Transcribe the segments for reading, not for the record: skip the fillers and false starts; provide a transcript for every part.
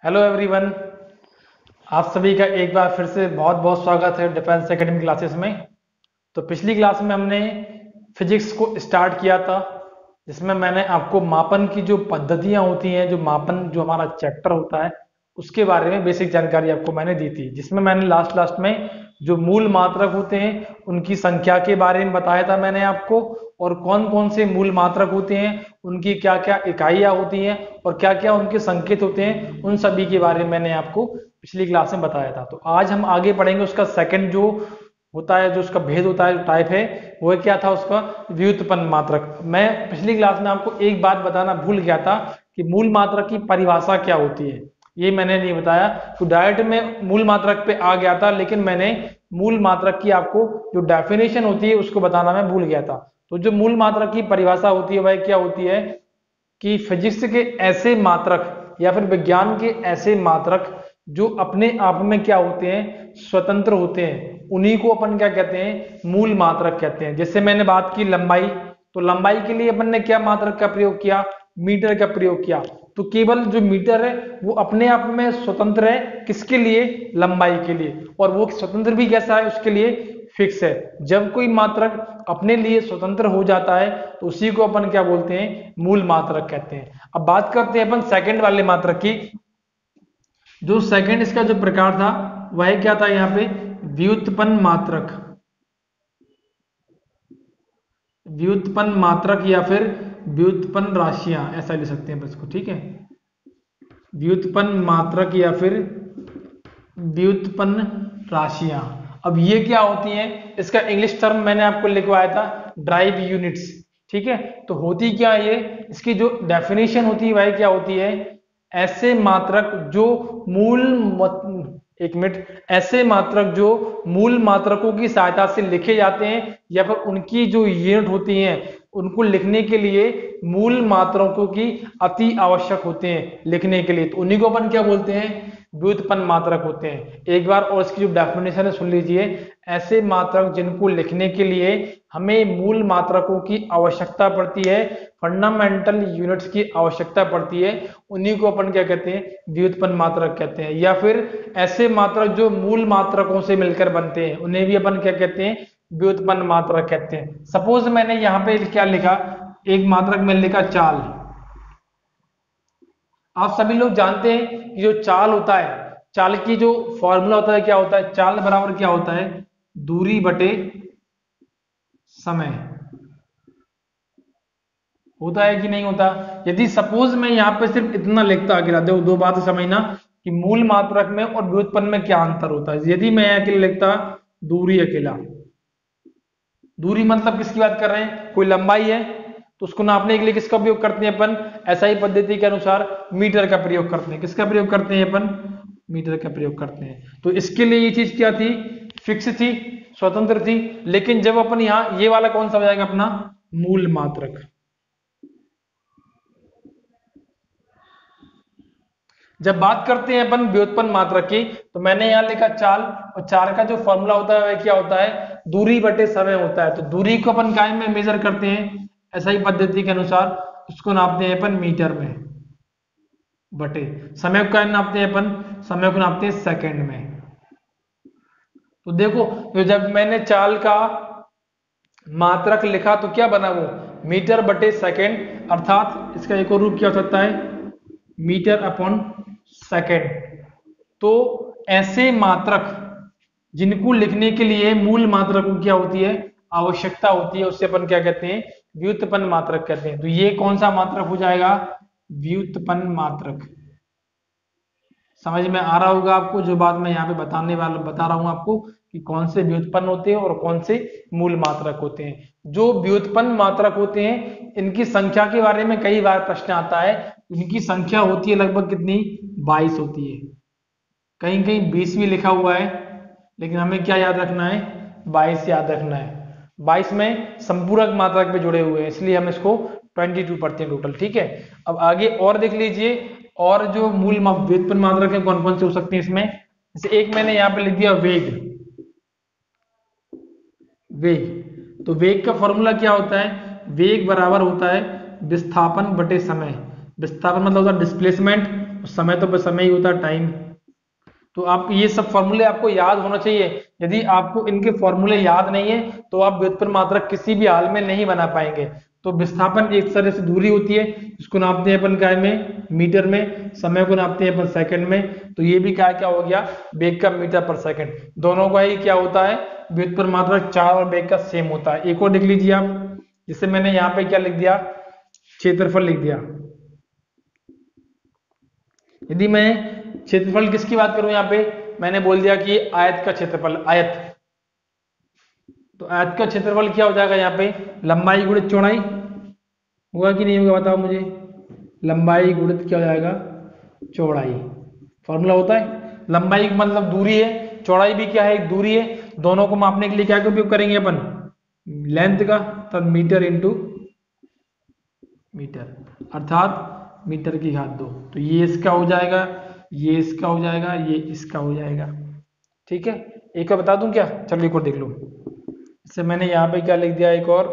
Hello everyone. आप सभी का एक बार फिर से बहुत बहुत स्वागत है डिफेंस एकेडमी क्लासेस में। तो पिछली क्लास में हमने फिजिक्स को स्टार्ट किया था, जिसमें मैंने आपको मापन की जो पद्धतियां होती हैं, जो मापन जो हमारा चैप्टर होता है उसके बारे में बेसिक जानकारी आपको मैंने दी थी, जिसमें मैंने लास्ट लास्ट में जो मूल मात्रक होते हैं उनकी संख्या के बारे में बताया था मैंने आपको, और कौन कौन से मूल मात्रक होते हैं, उनकी क्या क्या इकाइयां होती हैं और क्या क्या उनके संकेत होते हैं, उन सभी के बारे में मैंने आपको पिछली क्लास में बताया था। तो आज हम आगे बढ़ेंगे। उसका सेकंड जो होता है, जो उसका भेद होता है, जो टाइप है, वो क्या था उसका व्युत्पन्न मात्रक। मैं पिछली क्लास में आपको एक बात बताना भूल गया था कि मूल मात्रक की परिभाषा क्या होती है, ये मैंने नहीं बताया। तो डायरेक्ट में मूल मात्रक पे आ गया था, लेकिन मैंने मूल मात्रक की आपको जो डेफिनेशन होती है उसको बताना मैं भूल गया था। तो जो मूल मात्रक की परिभाषा होती है वह क्या होती है कि फिजिक्स के ऐसे मात्रक या फिर विज्ञान के ऐसे मात्रक जो अपने आप में क्या होते हैं, स्वतंत्र होते हैं, उन्हीं को अपन क्या कहते हैं, मूल मात्रक कहते हैं। जैसे मैंने बात की लंबाई, तो लंबाई के लिए अपन ने क्या मात्रक का प्रयोग किया, मीटर का प्रयोग किया। तो केवल जो मीटर है वो अपने आप में स्वतंत्र है, किसके लिए, लंबाई के लिए, और वो स्वतंत्र भी कैसा है, उसके लिए फिक्स है। जब कोई मात्रक अपने लिए स्वतंत्र हो जाता है तो उसी को अपन क्या बोलते हैं, मूल मात्रक कहते हैं। अब बात करते हैं अपन सेकंड वाले मात्रक की। जो सेकंड इसका जो प्रकार था वह क्या था, यहाँ पे व्युत्पन्न मात्रक। व्युत्पन्न मात्रक या फिर व्युत्पन्न राशियां, ऐसा लिख सकते हैं इसको, ठीक है। व्युत्पन्न मात्रक या फिर व्युत्पन्न राशियां। अब ये क्या होती हैं, इसका इंग्लिश टर्म मैंने आपको लिखवाया था, ड्राइव यूनिट्स, ठीक है। तो होती क्या ये, इसकी जो डेफिनेशन होती है वह क्या होती है, ऐसे मात्रक जो एक मिनट, ऐसे मात्रक जो मूल मात्रकों की सहायता से लिखे जाते हैं या फिर उनकी जो यूनिट होती हैं उनको लिखने के लिए मूल मात्रकों की अति आवश्यक होते हैं लिखने के लिए, तो उन्हीं को अपन क्या बोलते हैं, व्युत्पन्न मात्रक होते हैं। एक बार और इसकी जो डेफिनेशन है सुन लीजिए, ऐसे मात्रक जिनको लिखने के लिए हमें मूल मात्रकों की आवश्यकता पड़ती है, फंडामेंटल यूनिट्स की आवश्यकता पड़ती है, उन्हीं को अपन क्या कहते हैं, व्युत्पन्न मात्रक कहते हैं। या फिर ऐसे मात्रक जो मूल मात्रकों से मिलकर बनते हैं उन्हें भी अपन क्या कहते हैं, व्युत्पन्न मात्रक कहते हैं। सपोज मैंने यहाँ पे क्या लिखा, एक मात्रक में लिखा चाल। आप सभी लोग जानते हैं कि जो चाल होता है, चाल की जो फॉर्मूला होता है क्या होता है, चाल बराबर क्या होता है, दूरी बटे समय। होता है कि नहीं होता। यदि सपोज मैं यहाँ पे सिर्फ इतना लिखता अकेला, देखो दो बातें समझना कि मूल मात्रक में और व्युत्पन्न में क्या अंतर होता है। यदि मैं अकेले लिखता दूरी अकेला, दूरी मतलब किसकी बात कर रहे हैं, कोई लंबाई है तो उसको नापने के लिए किसका उपयोग करते हैं अपन, एसआई पद्धति के अनुसार मीटर का प्रयोग करते हैं। किसका प्रयोग करते हैं अपन, मीटर का प्रयोग करते हैं। तो इसके लिए ये चीज क्या थी, फिक्स थी, स्वतंत्र थी। लेकिन जब अपन यहाँ ये वाला कौन सा हो जाएगा अपना, मूल मात्रक। जब बात करते हैं अपन व्युत्पन्न मात्रक की, तो मैंने यहाँ लिखा चाल, और चाल का जो फॉर्मूला होता है वह क्या होता है, दूरी बटे समय होता है। तो दूरी को अपन काय में मेजर करते हैं, ऐसा ही पद्धति के अनुसार उसको नापते हैं अपन मीटर में, बटे समय को क्या नापते हैं अपन, समय को नापते हैं सेकंड में। तो देखो, तो जब मैंने चाल का मात्रक लिखा तो क्या बना वो, मीटर बटे सेकंड, अर्थात इसका एक और रूप क्या हो सकता है, मीटर अपॉन सेकंड। तो ऐसे मात्रक जिनको लिखने के लिए मूल मात्रकों की क्या होती है, आवश्यकता होती है, उससे अपन क्या कहते हैं, व्युत्पन्न मात्रक कहते हैं। तो ये कौन सा मात्रक हो जाएगा, व्युत्पन्न मात्रक। समझ में आ रहा होगा आपको जो बात मैं यहाँ पे बता रहा हूं आपको, कि कौन से व्युत्पन्न होते हैं और कौन से मूल मात्रक होते हैं। जो व्युत्पन्न मात्रक होते हैं इनकी संख्या के बारे में कई बार प्रश्न आता है। इनकी संख्या होती है लगभग कितनी, 22 होती है। कहीं कहीं 20 भी लिखा हुआ है, लेकिन हमें क्या याद रखना है, 22 याद रखना है। 22 में संपूरक मात्रक पे जुड़े हुए हैं, इसलिए हम इसको 22 पढ़ते हैं टोटल, ठीक है। अब आगे और देख लीजिए, और जो मूल व्युत्पन्न मात्रक है कौन कौन से हो सकते हैं इसमें। जैसे एक मैंने यहाँ पे लिख दिया वेग, वेग। तो वेग का फॉर्मूला क्या होता है, वेग बराबर होता है विस्थापन बटे समय। विस्थापन मतलब होता है डिस्प्लेसमेंट, समय तो समय ही होता है, टाइम। तो आप ये सब फॉर्मूले आपको याद होना चाहिए। यदि आपको इनके फॉर्मूले याद नहीं है तो आप व्युत्पन्न मात्रक किसी भी हाल में नहीं बना पाएंगे। तो विस्थापन एक तरह से दूरी होती है, इसको नापते हैं अपन काय में, मीटर में, समय को नापते हैं अपन सेकंड में। तो ये भी क्या हो गया, वेग का मीटर पर सेकंड, दोनों का ही क्या होता है, व्युत्पन्न मात्रक चार और वेग का सेम होता है। एक और लिख लीजिए आप, जिससे मैंने यहाँ पे क्या लिख दिया, क्षेत्रफल लिख दिया। यदि मैं क्षेत्रफल किसकी बात करूं, यहाँ पे मैंने बोल दिया कि आयत का क्षेत्रफल, आयत, तो आयत का क्षेत्रफल क्या हो जाएगा, यहाँ पे लंबाई गुणित चौड़ाई होगा कि नहीं होगा, बताओ मुझे। लंबाई गुणित क्या हो जाएगा, चौड़ाई। फॉर्मूला होता है, लंबाई मतलब दूरी है, चौड़ाई भी क्या है, एक दूरी है। दोनों को मापने के लिए क्या का उपयोग करेंगे अपन, लेंथ का, तब मीटर इंटू मीटर, अर्थात मीटर की घात 2। तो ये इसका हो जाएगा, ये इसका हो जाएगा, ये इसका हो जाएगा। ठीक है, एक और बता दूं क्या, चलो एक और देख लो। इससे मैंने यहाँ पे क्या लिख दिया, एक और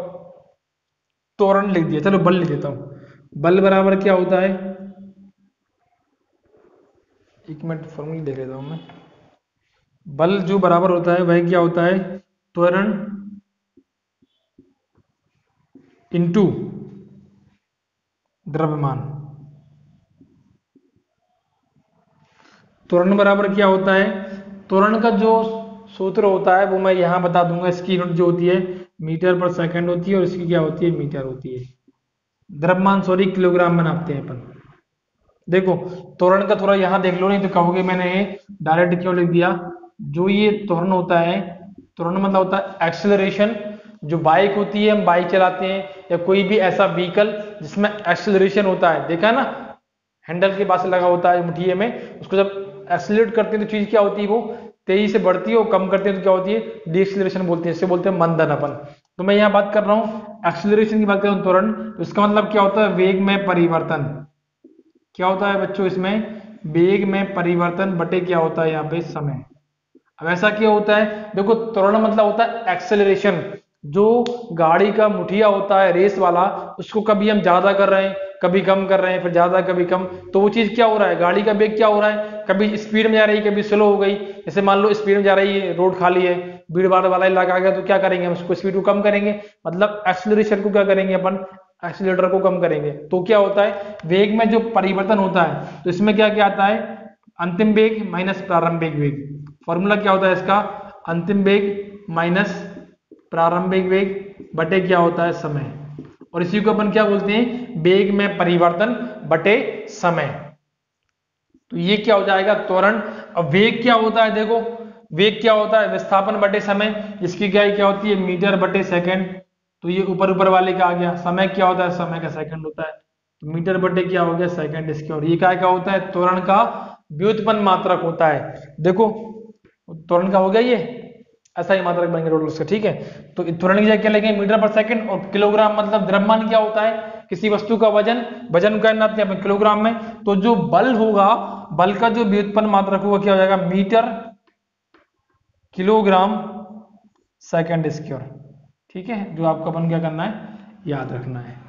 त्वरण लिख दिया। चलो बल लिख देता हूं। बल बराबर क्या होता है, एक मिनट फॉर्मूला देख लेता हूं मैं। बल जो बराबर होता है वह क्या होता है, त्वरण इंटू द्रव्यमान। त्वरण बराबर क्या होता है, त्वरण का जो सूत्र होता है वो मैं यहाँ बता दूंगा। इसकी यूनिट जो होती है मीटर पर सेकंड होती है, और इसकी क्या होती है, मीटर होती है। द्रव्यमान सॉरी किलोग्राम में नापते हैं अपन। देखो त्वरण का थोड़ा यहाँ देख लो, नहीं तो कहोगे मैंने डायरेक्ट क्यों लिख दिया। जो ये त्वरण होता है, त्वरण मतलब होता है एक्सेलरेशन। जो बाइक होती है, हम बाइक चलाते हैं, या कोई भी ऐसा व्हीकल जिसमें एक्सेलरेशन होता है, देखा ना, हैंडल के पास लगा होता है मुठिए में, उसको जब एक्सेलरेट करते हैं तो चीज क्या होती है, वो तेजी से बढ़ती है, और कम करते हैं तो क्या होती है, डीएक्सेलरेशन बोलते हैं, इससे बोलते हैं मंदन अपन। तो मैं यहाँ बात कर रहा हूँ एक्सेलरेशन की बात कर रहा हूँ, त्वरण। तो इसका मतलब क्या होता है, वेग में परिवर्तन। क्या होता है बच्चों इसमें, वेग में परिवर्तन बटे क्या होता है यहाँ पे, समय। अब ऐसा क्या होता है, देखो त्वरण मतलब होता है एक्सेलरेशन। जो गाड़ी का मुठिया होता है रेस वाला, उसको कभी हम ज्यादा कर रहे हैं, कभी कम कर रहे हैं, फिर ज्यादा कभी कम, तो वो चीज क्या हो रहा है, गाड़ी का वेग क्या हो रहा है, कभी स्पीड में जा रही है, कभी स्लो हो गई। जैसे मान लो स्पीड में जा रही है, रोड खाली है, भीड़ भाड़ वाला इलाका आ गया, तो क्या करेंगे हम, उसको स्पीड को कम करेंगे, मतलब एक्सेलरेशन को क्या करेंगे अपन, एक्सीलरेटर को कम करेंगे। तो क्या होता है, वेग में जो परिवर्तन होता है, तो इसमें क्या क्या आता है, अंतिम वेग माइनस प्रारंभिक वेग। फॉर्मूला क्या होता है इसका, अंतिम वेग माइनस प्रारंभिक वेग बटे क्या होता है, समय। और इसी को अपन क्या बोलते हैं, वेग में परिवर्तन बटे समय। तो ये क्या हो जाएगा, त्वरण। अब वेग क्या होता है, देखो वेग क्या होता है, विस्थापन बटे समय, जिसकी क्या होती है, मीटर बटे सेकंड। तो ये ऊपर ऊपर वाले का आ गया। समय क्या होता है, समय का सेकंड होता है, तो मीटर बटे क्या हो गया, सेकंड इसके। और ये क्या होता है, त्वरण का व्युत्पन्न मात्रक होता है। देखो त्वरण का हो गया, ये ऐसा ही मात्रक बनेंगे टोटल उसका। ठीक है, तो त्वरण की जगह क्या लेंगे, मीटर पर सेकंड, और किलोग्राम मतलब द्रव्यमान क्या होता है, किसी वस्तु का वजन, वजन का नापते हैं किलोग्राम में। तो जो बल होगा, बल का जो व्युत्पन्न मात्रक होगा क्या हो जाएगा, मीटर किलोग्राम सेकंड स्क्वायर। ठीक है, जो आपको अपन क्या करना है, याद रखना है।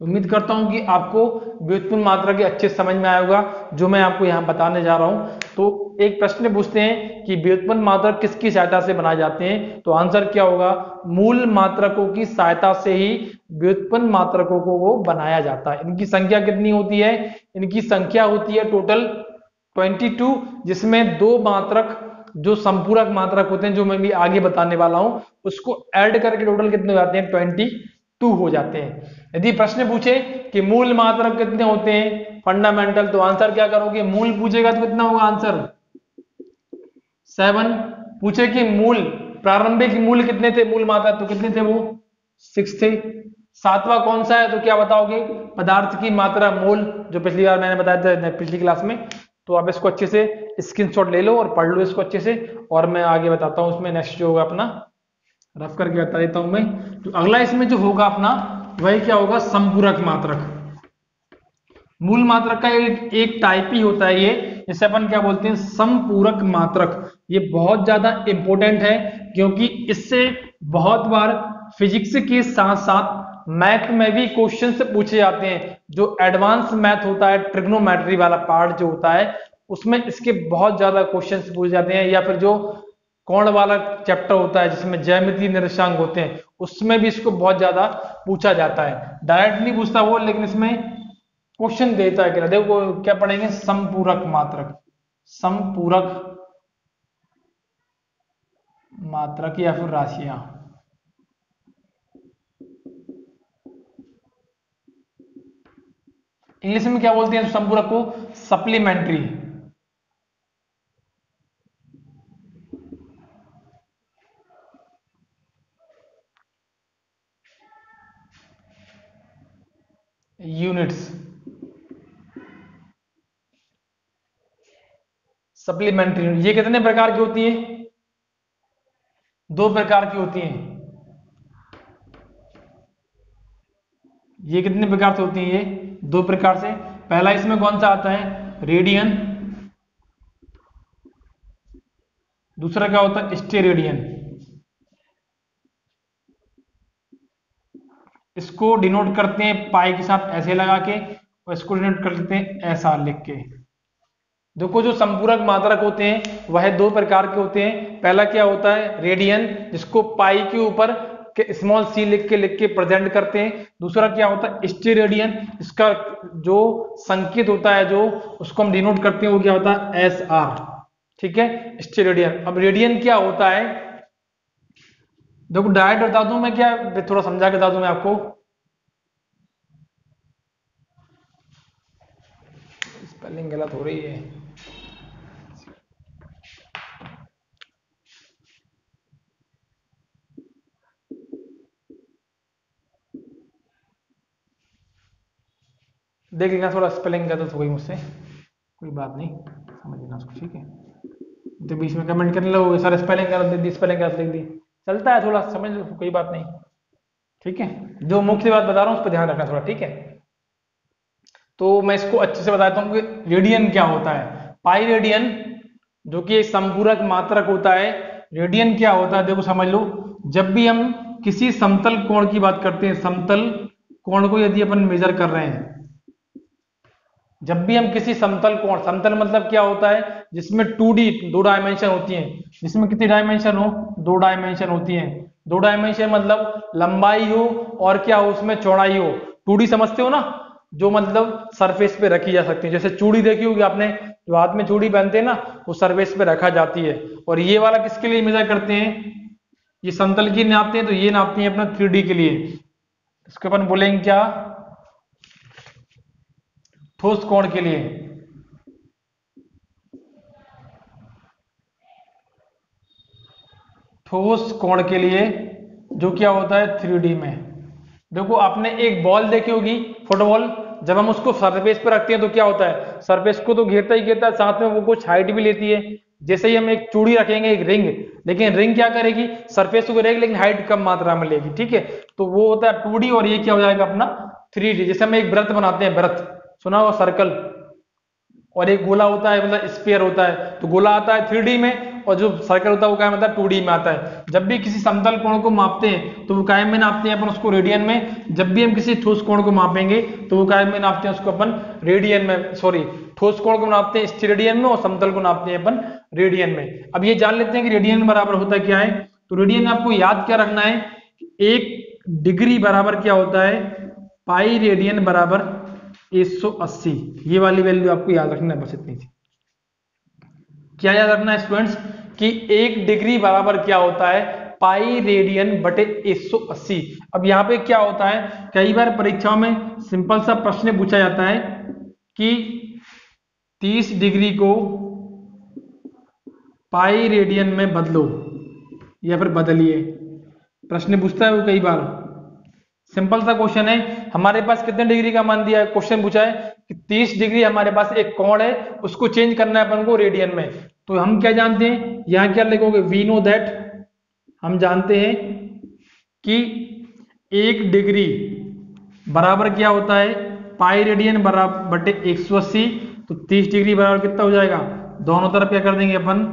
उम्मीद करता हूं कि आपको व्युत्पन्न मात्रक के अच्छे समझ में आया होगा जो मैं आपको यहाँ बताने जा रहा हूं। तो एक प्रश्न पूछते हैं कि व्युत्पन्न मात्रक किसकी सहायता से बनाए जाते हैं, तो आंसर क्या होगा, मूल मात्रकों की सहायता से ही व्युत्पन्न मात्रकों को वो बनाया जाता है। इनकी संख्या कितनी होती है, इनकी संख्या होती है टोटल 22, जिसमें दो मात्रक जो संपूरक मात्रक होते हैं, जो मैं भी आगे बताने वाला हूं, उसको ऐड करके टोटल कितने हो जाते हैं, 22 हो जाते हैं। यदि प्रश्न पूछे कि मूल मात्रक कितने होते हैं फंडामेंटल, तो आंसर क्या करोगे, मूल पूछेगा तो कितना होगा आंसर 7। पूछे कि मूल प्रारंभिक मूल कितने थे, मूल मात्रक तो कितने थे, वो 6 थे। सातवां कौन सा है, तो क्या बताओगे, पदार्थ की मात्रा मोल, जो पिछली बार मैंने बताया था पिछली क्लास में। तो आप इसको अच्छे से स्क्रीनशॉट ले लो और पढ़ लो इसको अच्छे से, और मैं आगे बताता हूं उसमें नेक्स्ट जो होगा अपना, रफ करके बता देता हूं मैं। तो अगला इसमें जो होगा अपना, वही क्या होगा, संपूरक मात्रक। मूल मात्रक का एक टाइप ही होता है ये, जिसे अपन क्या बोलते हैं, संपूरक मात्रक। ये बहुत ज्यादा इंपॉर्टेंट है, क्योंकि इससे बहुत बार फिजिक्स के साथ साथ मैथ में भी क्वेश्चन से पूछे जाते हैं। जो एडवांस मैथ होता है, ट्रिग्नोमेट्री वाला पार्ट जो होता है, उसमें इसके बहुत ज्यादा क्वेश्चन पूछे जाते हैं। या फिर जो कोण वाला चैप्टर होता है जिसमें ज्यामितीय निर्देशांक होते हैं, उसमें भी इसको बहुत ज्यादा पूछा जाता है। डायरेक्ट नहीं पूछता वो, लेकिन इसमें क्वेश्चन देता है। क्या देखो क्या पढ़ेंगे, समपूरक मात्रक, समपूरक मात्रक या फिर राशियां। इंग्लिश में क्या बोलते हैं समपूरक को, सप्लीमेंट्री। Units, supplementary. ये कितने प्रकार की होती है, दो प्रकार की होती हैं। ये कितने प्रकार से होती हैं, ये दो प्रकार से। पहला इसमें कौन सा आता है, रेडियन। दूसरा क्या होता है, स्टेरेडियन। इसको डिनोट करते हैं पाई के साथ ऐसे लगा के, और इसको डिनोट कर लेते हैं ऐसा लिख के। देखो जो संपूरक मात्रक होते हैं वह दो प्रकार के होते हैं। पहला क्या होता है, रेडियन, जिसको पाई के ऊपर स्मॉल सी लिख के प्रेजेंट करते हैं। दूसरा क्या होता है, स्टेरेडियन, इसका जो संकेत होता है, जो उसको हम डिनोट करते हैं, वो क्या होता है, एस आर। ठीक है, स्टेरेडियन। अब रेडियन क्या होता है, देखो डायरेक्ट बता दूं मैं, क्या थोड़ा समझा के बता दूं मैं आपको। स्पेलिंग गलत हो रही है। देख लेना, थोड़ा स्पेलिंग गलत हो गई मुझसे, कोई बात नहीं, समझ लेना उसको, ठीक है। तो बीच में कमेंट करने लगोगे सर स्पेलिंग गलत लिख दी, स्पेलिंग गलत लिख दी, चलता है, थोड़ा समझ लो, कोई बात नहीं, ठीक है। जो मुख्य बात बता रहा हूँ उस पर ध्यान रखना थोड़ा, ठीक है। तो मैं इसको अच्छे से बताता हूँ कि रेडियन क्या होता है। पाई रेडियन, जो कि एक संपूरक मात्रक होता है। रेडियन क्या होता है, देखो समझ लो। जब भी हम किसी समतल कोण की बात करते हैं, समतल कोण को यदि अपन मेजर कर रहे हैं, जब भी हम किसी समतल कोण, समतल मतलब क्या होता है, जिसमें 2D, दो डायमेंशन होती हैं, जिसमें कितनी डायमेंशन हो, दो डायमेंशन होती हैं। दो डायमेंशन मतलब लंबाई हो और क्या हो, उसमें चौड़ाई हो। 2D समझते हो ना, जो मतलब सरफेस पे रखी जा सकती है। जैसे चूड़ी देखी होगी आपने, जो हाथ में चूड़ी पहनते हैं ना, वो सरफेस पे रखा जाती है। और ये वाला किसके लिए मेजर करते हैं, ये समतल की नापते हैं, तो ये नापते हैं अपना 3D के लिए। इसको अपन बोलेंगे क्या, ठोस कोण के लिए। ठोस कोण के लिए, जो क्या होता है 3D में। देखो आपने एक बॉल देखी होगी, फुटबॉल, जब हम उसको सरफेस पर रखते हैं तो क्या होता है, सरफेस को तो घेरता ही घेरता है, साथ में वो कुछ हाइट भी लेती है। जैसे ही हम एक चूड़ी रखेंगे, एक रिंग, लेकिन रिंग क्या करेगी, सरफेस को घेरेगी लेकिन हाइट कम मात्रा में लेगी, ठीक है। तो वो होता है 2D, और ये क्या हो जाएगा अपना 3D। जैसे हम एक व्रत बनाते हैं, व्रत सुना हो, सर्कल, और एक गोला होता है, मतलब स्फीयर होता है। तो गोला आता है 3D में, और जो सर्कल होता है वो क्या मतलब 2D में आता है। जब भी किसी समतल कोण को मापते हैं तो वो कायम में नापते हैं अपन उसको रेडियन में। जब भी हम किसी ठोस कोण को मापेंगे तो वो कायम में नापते हैं उसको अपन रेडियन में, सॉरी, ठोस कोण को नापते हैं स्टेरेडियन में, और समतल को नापते हैं अपन रेडियन में। अब ये जान लेते हैं कि रेडियन बराबर होता क्या है। तो रेडियन आपको याद क्या रखना है, 1 डिग्री बराबर क्या होता है, पाई रेडियन बराबर 180। ये वाली वैल्यू आपको याद रखना है, बस इतनी सी। क्या याद रखना है स्टूडेंट्स, कि 1 डिग्री बराबर क्या होता है, पाई रेडियन बटे 180। अब यहाँ पे क्या होता है, कई बार परीक्षाओं में सिंपल सा प्रश्न पूछा जाता है कि 30 डिग्री को पाई रेडियन में बदलो, या फिर बदलिए, प्रश्न पूछता है वो कई बार। सिंपल सा क्वेश्चन है, हमारे पास कितने डिग्री का मान दिया है, क्वेश्चन पूछा है कि 30 डिग्री हमारे पास एक कोण है, उसको चेंज करना है अपन को रेडियन में। तो हम क्या जानते हैं, यहां क्या लिखोगे, वी नो दैट, हम जानते हैं कि 1 डिग्री बराबर क्या होता है, पाई रेडियन बराबर बटे 180। तो 30 डिग्री बराबर कितना हो जाएगा, दोनों तरफ क्या कर देंगे अपन,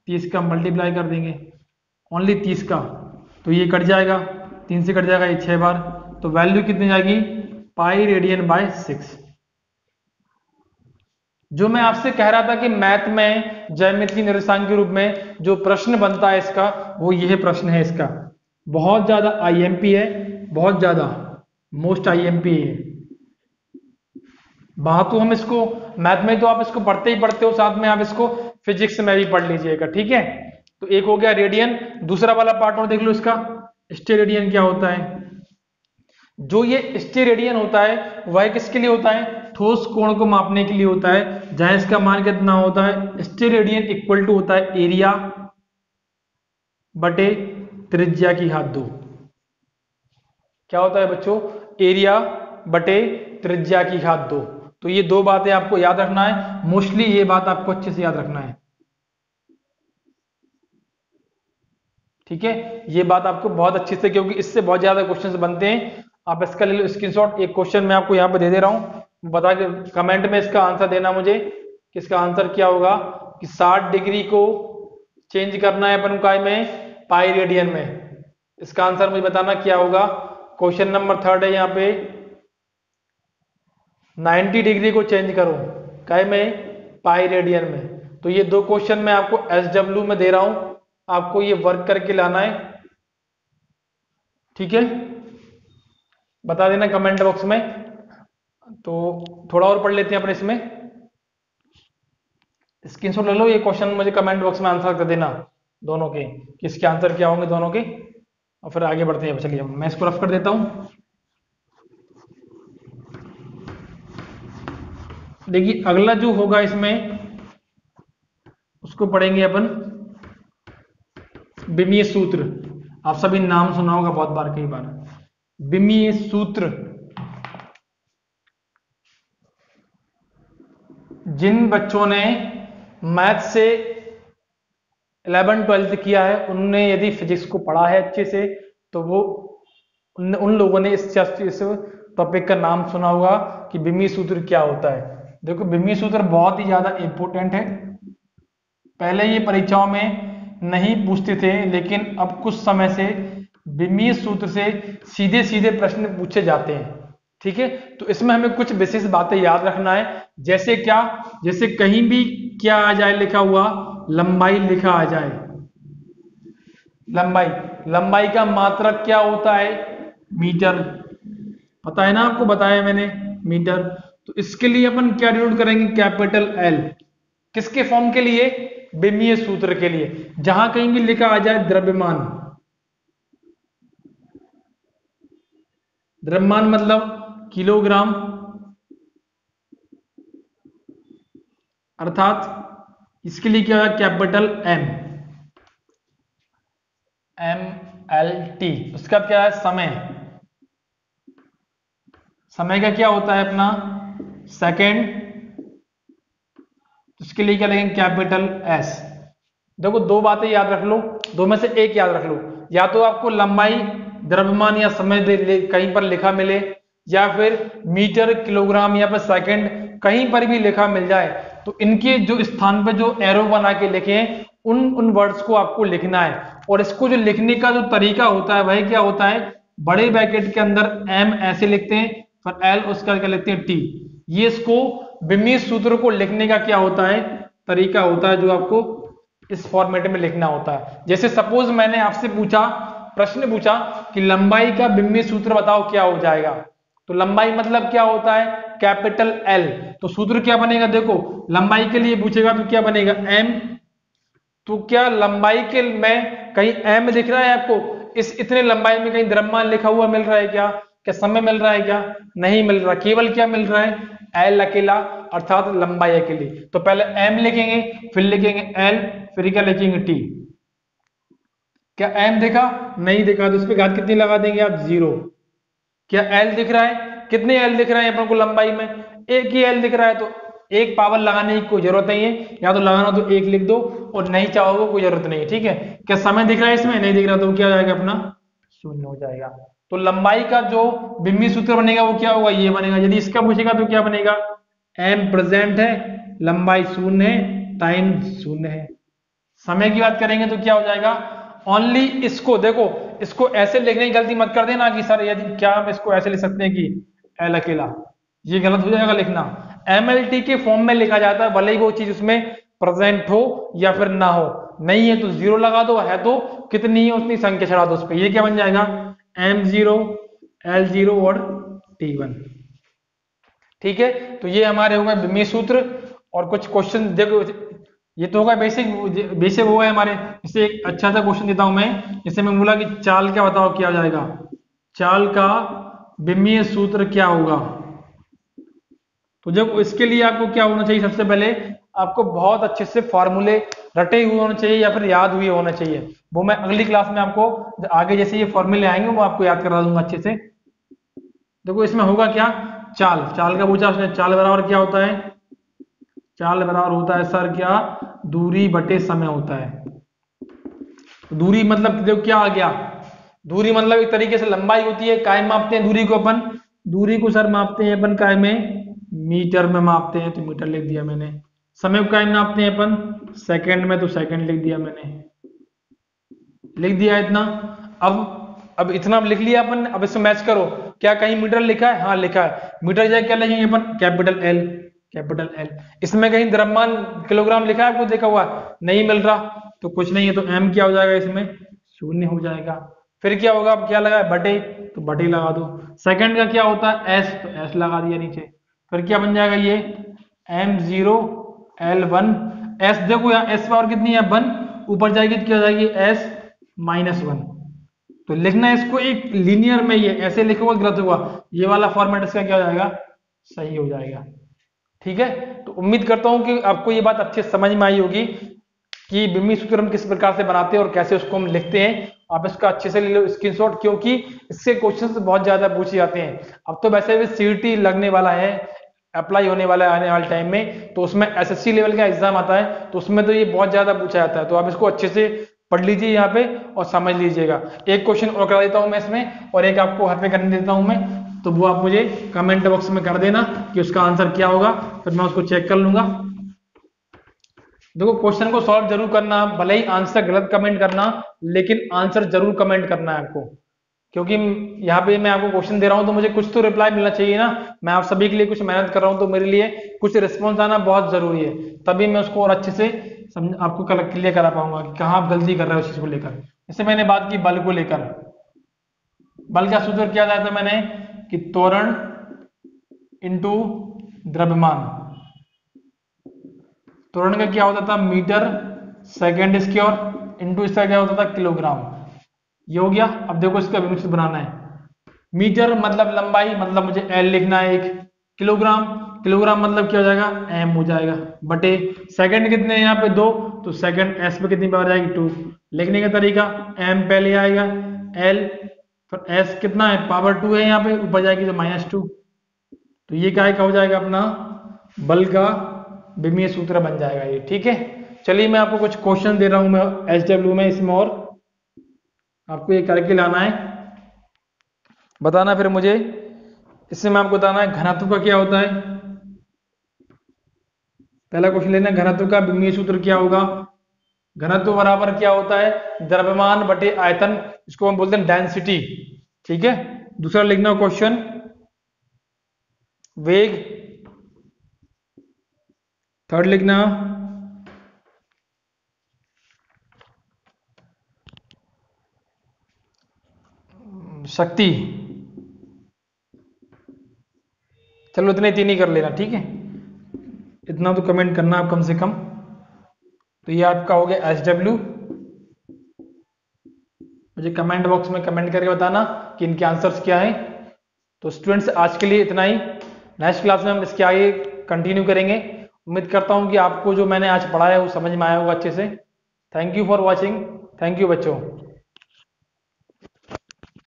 30 का मल्टीप्लाई कर देंगे, ओनली 30 का। तो ये कट जाएगा, 3 से कट जाएगा, ये 6 बार, तो वैल्यू कितनी जाएगी, पाई रेडियन बाय 6। जो मैं आपसे कह रहा था कि मैथ में ज्यामिति निर्देशांक के रूप में जो प्रश्न बनता है इसका, वो यह प्रश्न है इसका। बहुत ज्यादा आईएमपी है, बहुत ज्यादा मोस्ट आईएमपी है। वहां तो हम इसको मैथ में तो आप इसको पढ़ते ही पढ़ते हो, साथ में आप इसको फिजिक्स में भी पढ़ लीजिएगा, ठीक है। तो एक हो गया रेडियन, दूसरा वाला पार्ट और देख लो इसका, स्टेरेडियन क्या होता है। जो ये स्टेरेडियन होता है वह किसके लिए होता है, ठोस कोण को मापने के लिए होता है, जहां इसका मान कितना होता है, स्टेरेडियन इक्वल टू होता है एरिया बटे त्रिज्या की घात 2। क्या होता है बच्चों, एरिया बटे त्रिज्या की घात 2। तो ये दो बातें आपको याद रखना है, मोस्टली ये बात आपको अच्छे से याद रखना है, ठीक है। ये बात आपको बहुत अच्छे से, क्योंकि इससे बहुत ज्यादा क्वेश्चंस बनते हैं। आप इसका ले लो स्क्रीनशॉट, एक क्वेश्चन मैं आपको यहाँ पे दे दे रहा हूँ, बता के कमेंट में इसका आंसर देना मुझे कि इसका आंसर क्या होगा। कि 60 डिग्री को चेंज करना है अपन काय में, पाई रेडियन में। इसका आंसर मुझे बताना क्या होगा। क्वेश्चन नंबर 3 है यहाँ पे, 90 डिग्री को चेंज करो काय में, पाई रेडियन में। तो ये दो क्वेश्चन मैं आपको SW में दे रहा हूं, आपको ये वर्क करके लाना है, ठीक है। बता देना कमेंट बॉक्स में। तो थोड़ा और पढ़ लेते हैं अपने इसमें, स्क्रीनशॉट ले लो, ये क्वेश्चन मुझे कमेंट बॉक्स में आंसर कर देना दोनों के, कि इसके आंसर क्या होंगे दोनों के, और फिर आगे बढ़ते हैं। चलिए मैं इसको रफ कर देता हूं। देखिए अगला जो होगा इसमें, उसको पढ़ेंगे अपन विमीय सूत्र। आप सभी नाम सुना होगा बहुत बार, कई बार। विमीय सूत्र, जिन बच्चों ने मैथ से 11-12 किया है, उन्होंने यदि फिजिक्स को पढ़ा है अच्छे से, तो वो उन लोगों ने इस टॉपिक का नाम सुना होगा कि विमीय सूत्र क्या होता है। देखो विमीय सूत्र बहुत ही ज्यादा इंपॉर्टेंट है, पहले ये परीक्षाओं में नहीं पूछते थे, लेकिन अब कुछ समय से विमीय सूत्र से सीधे सीधे प्रश्न पूछे जाते हैं, ठीक है। तो इसमें हमें कुछ विशेष बातें याद रखना है, जैसे क्या, जैसे कहीं भी क्या आ जाए लिखा हुआ, लंबाई लिखा आ जाए, लंबाई, लंबाई का मात्रक क्या होता है, मीटर, पता है ना आपको, बताया मैंने मीटर। तो इसके लिए अपन क्या डिनोट करेंगे, कैपिटल एल। किसके फॉर्म के लिए, विमीय सूत्र के लिए। जहां कहीं भी लिखा आ जाए द्रव्यमान, द्रव्यमान मतलब किलोग्राम, अर्थात इसके लिए क्या है, कैपिटल एम, MLT। उसका क्या है, समय, समय का क्या होता है अपना, सेकेंड। उसके लिए क्या लिखेंगे, कैपिटल S। देखो दो बातें याद रख लो, दो में से एक याद रख लो, या तो आपको लंबाई, द्रव्यमान या समय कहीं पर लिखा मिले, या फिर मीटर, किलोग्राम या फिर सेकंड कहीं पर भी लिखा मिल जाए, तो इनके जो स्थान पर जो एरो बना के लिखे हैं, उन वर्ड्स को आपको लिखना है। और इसको जो लिखने का जो तरीका होता है वह क्या होता है, बड़े ब्रैकेट के अंदर M ऐसे लिखते हैं, फिर L उसका क्या लिखते हैं T। ये इसको विमीय सूत्र को लिखने का क्या होता है, तरीका होता है, जो आपको इस फॉर्मेट में लिखना होता है। जैसे सपोज मैंने आपसे पूछा, प्रश्न पूछा कि लंबाई का विमीय सूत्र बताओ, क्या हो जाएगा। तो लंबाई मतलब क्या होता है, कैपिटल L। तो सूत्र क्या बनेगा, देखो लंबाई के लिए पूछेगा तो क्या बनेगा, M। तो क्या लंबाई के में कहीं M दिख रहा है आपको, इस इतने लंबाई में कहीं द्रव्यमान लिखा हुआ मिल रहा है क्या समय मिल रहा है, क्या नहीं मिल रहा, केवल क्या मिल रहा है, L अकेला, अर्थात लंबाई अकेली। तो पहले M लिखेंगे, फिर लिखेंगे L, फिर क्या लिखेंगे T। क्या M दिखा, नहीं दिखा, तो इस पे घात कितनी लगा देंगे आप, 0। क्या L दिख रहा है, कितने L दिख रहे हैं अपन को लंबाई में, एक ही L दिख रहा है, तो एक पावर लगाने की कोई जरूरत नहीं है, या तो लगाना तो एक लिख दो, और नहीं चाहोगे कोई जरूरत नहीं है, ठीक है। क्या समय दिख रहा है इसमें, नहीं दिख रहा, तो क्या हो जाएगा अपना, 0 हो जाएगा। तो लंबाई का जो विमीय सूत्र बनेगा वो क्या होगा, ये बनेगा। यदि इसका पूछेगा तो क्या बनेगा, M प्रेजेंट है, लंबाई 0 है, टाइम 0 है। समय की बात करेंगे तो क्या हो जाएगा, ओनली इसको देखो, इसको ऐसे लिखने की गलती मत कर देना कि सर यदि क्या हम इसको ऐसे लिख सकते हैं कि एल अकेला, ये गलत हो जाएगा लिखना। एमएलटी के फॉर्म में लिखा जाता है, भले ही वो चीज उसमें प्रेजेंट हो या फिर ना हो। नहीं है तो जीरो लगा दो, है तो कितनी है उतनी संख्या चढ़ा दो उस पर। ये क्या बन जाएगा M0 L0 और T1। ठीक है, तो ये हमारे हो गए बिमी सूत्र। और कुछ क्वेश्चन देखो, ये तो होगा बेसिक बेसिक वो है हमारे। इससे एक अच्छा सा क्वेश्चन देता हूं मैं, जैसे मैं बोला कि चाल क्या बताओ क्या हो जाएगा, चाल का बिमीय सूत्र क्या होगा। तो जब इसके लिए आपको क्या होना चाहिए, सबसे पहले आपको बहुत अच्छे से फॉर्मूले रटे हुए होने चाहिए या फिर याद हुए होने चाहिए। वो मैं अगली क्लास में आपको आगे जैसे ये फॉर्मूले आएंगे वो आपको याद करा दूंगा अच्छे से। देखो इसमें होगा क्या, चाल, चाल का पूछा उसने, चाल बराबर क्या होता है, चाल बराबर होता है सर क्या, दूरी बटे समय होता है। दूरी मतलब देखो क्या आ गया, दूरी मतलब एक तरीके से लंबाई होती है। काय मापते हैं दूरी को अपन, दूरी को सर मापते हैं अपन काय में, मीटर में मापते हैं तो मीटर लिख दिया मैंने। समय को काय में मापते हैं अपन, सेकंड में तो सेकंड लिख दिया मैंने, लिख दिया इतना। अब इतना लिख लिया अपन, अब इससे मैच करो, क्या कहीं मीटर लिखा है, हाँ लिखा है। मीटर जाए क्या लिखेंगे अपन, कैपिटल एल, कैपिटल एल। इसमें कहीं द्रव्यमान किलोग्राम लिखा है आपको देखा हुआ, नहीं मिल रहा तो कुछ नहीं है, तो एम क्या हो जाएगा इसमें, शून्य हो जाएगा। फिर क्या होगा, अब क्या लगा है बटे, तो बटे लगा दो। सेकंड का क्या होता है एस, तो एस लगा दिया नीचे। फिर क्या बन जाएगा ये M0 L1, एस देखो यहाँ एस पावर कितनी है 1, ऊपर जाएगी तो क्या हो जाएगी S-1। तो लिखना है इसको एक लीनियर में, ये ऐसे लिखोगे गलत होगा, ये वाला फॉर्मेट इसका क्या हो जाएगा, सही हो जाएगा। ठीक है, तो उम्मीद करता हूं कि आपको ये बात अच्छे समझ में आई होगी कि बिमी सूत्र हम किस प्रकार से बनाते हैं और कैसे उसको हम लिखते हैं। आप इसका अच्छे से ले लो स्क्रीनशॉट, क्योंकि इससे क्वेश्चंस बहुत ज्यादा पूछे जाते हैं। अब तो वैसे भी सीईटी लगने वाला है, अप्लाई होने वाला है आने वाले टाइम में, तो उसमें एसएससी लेवल का एग्जाम आता है, तो उसमें तो ये बहुत ज्यादा पूछा जाता है। तो आप इसको अच्छे से पढ़ लीजिए यहाँ पे और समझ लीजिएगा। एक क्वेश्चन और करा देता हूँ मैं इसमें, और एक आपको घर पे करने देता हूँ मैं, तो वो आप मुझे कमेंट बॉक्स में कर देना कि उसका आंसर क्या होगा, फिर मैं उसको चेक कर लूंगा। देखो क्वेश्चन को सॉल्व जरूर करना, भले ही आंसर गलत कमेंट करना, लेकिन आंसर जरूर कमेंट करना है आपको, क्योंकि यहाँ पे मैं आपको क्वेश्चन दे रहा हूँ तो मुझे कुछ तो रिप्लाई मिलना चाहिए ना। मैं आप सभी के लिए कुछ मेहनत कर रहा हूँ, तो मेरे लिए कुछ रिस्पॉन्स आना बहुत जरूरी है, तभी मैं उसको और अच्छे से आपको क्लियर करा पाऊंगा कि कहाँ आप गलती कर रहे हो उस चीज को लेकर। जैसे मैंने बात की बल को लेकर, बल का सूत्र क्या था मैंने कि त्वरण इंटू द्रव्यमान। त्वरण का क्या होता था मीटर सेकेंड स्क्वायर, इंटू इसका क्या होता था किलोग्राम। ये हो गया। अब देखो इसका विमिश्र बनाना है, मीटर मतलब लंबाई, मतलब मुझे एल लिखना है एक, किलोग्राम, किलोग्राम मतलब क्या हो जाएगा एम हो जाएगा, बटे सेकंड कितने हैं यहाँ पे 2, तो सेकंड एस पे कितनी पावर आएगी 2। लिखने का तरीका एम पहले आएगा, एल फिर एस कितना है पावर 2 है यहाँ पे, ऊपर जाएगी तो -2। तो ये क्या हो जाएगा अपना बल का विमीय सूत्र बन जाएगा ये। ठीक है, चलिए मैं आपको कुछ क्वेश्चन दे रहा हूं मैं SW में, इसमें और आपको ये करके लाना है, बताना फिर मुझे। इससे मैं आपको बताना है घनत्व का क्या होता है। पहला क्वेश्चन लेना, घनत्व का विमीय सूत्र क्या होगा। घनत्व बराबर क्या होता है द्रव्यमान बटे आयतन, इसको हम बोलते हैं डेंसिटी। ठीक है, दूसरा लिखना क्वेश्चन, वेग। थर्ड लिखना शक्ति। चलो इतने तीन ही कर लेना, ठीक है, इतना तो कमेंट करना आप कम से कम। तो ये आपका हो गया SW। मुझे कमेंट बॉक्स में कमेंट करके बताना कि इनके आंसर्स क्या हैं। तो स्टूडेंट्स आज के लिए इतना ही, नेक्स्ट क्लास में हम इसके आगे कंटिन्यू करेंगे। उम्मीद करता हूं कि आपको जो मैंने आज पढ़ाया है वो समझ में आया होगा अच्छे से। Thank you for watching, thank you बच्चों।